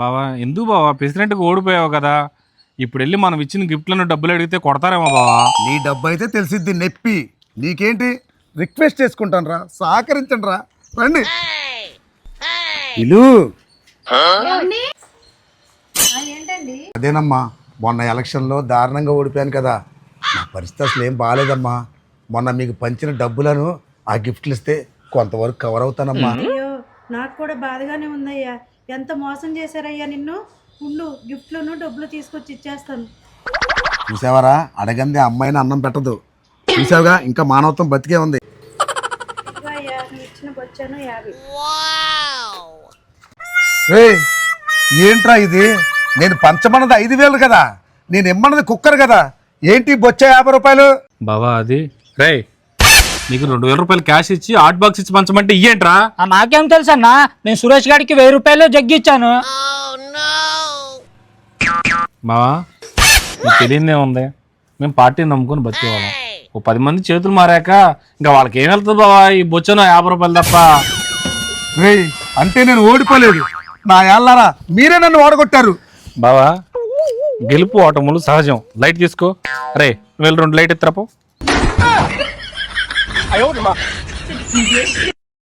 బావా ఎందుకు బావా ప్రెసిడెంట్కి ఓడిపోయావు కదా, ఇప్పుడు వెళ్ళి మనం ఇచ్చిన గిఫ్ట్లను డబ్బులు అడిగితే కొడతారేమో బావా. నీ డబ్బు అయితే తెలిసిద్ది నొప్పి, నీకేంటి రిక్వెస్ట్ చేసుకుంటాను రా, సహకరించండి రా, రండి ఇలు. అదేనమ్మా, మొన్న ఎలక్షన్లో దారుణంగా ఓడిపోయాను కదా, నా పరిస్థితి అసలు ఏం బాగాలేదమ్మా. మొన్న మీకు పంచిన డబ్బులను ఆ గిఫ్ట్లు ఇస్తే కొంతవరకు కవర్ అవుతానమ్మా. అయ్యో నాకు కూడా బాధగానే ఉందయ్యా, ఎంత మోసం చేశారయ్యా నిన్ను. ఉండు, గిఫ్ట్లను డబ్బులు తీసుకొచ్చి ఇచ్చేస్తాను. చూసావరా, అడగంది అమ్మాయిని అన్నం పెట్టదు. చూసావుగా, ఇంకా మానవత్వం బతికే ఉంది. అయ్యా నువ్వు ఇచ్చిన బొచ్చాను 50. ఏయ్, ఏంట్రా ఇది? నేను పంచమన్నది 5,000 కదా, నేను ఇమ్మన్నది కుక్కర్ కదా, ఏంటి బొచ్చ 50 రూపాయలు? బావా అది రే, నీకు 2,000 రూపాయలు క్యాష్ ఇచ్చి హాట్ బాక్స్ ఇచ్చి పంచమంటే ఇయ్యేంట్రా? నాకేం తెలుసు అన్నా, నేను సురేష్ గారికి 1000 రూపాయలు జగ్గిచ్చాను. బావా నీకు తెలియదే ఉంది, మేము పార్టీని నమ్ముకొని బతికేవాళ్ళం. ఓ 10 మంది చేతులు మారాక ఇంకా వాళ్ళకి ఏం వెళ్తుంది బావా ఈ బొచ్చను 50 రూపాయలు తప్ప. రేయ్, అంటే నేను ఓడిపోలేదు, నా యాళ్ళారా మీరే నన్ను ఓడగొట్టారు. బావా గెలుపు ఓటములు సహజం, లైట్ తీసుకో. రే నువ్వు 2 లైట్ ఎత్తరాపో.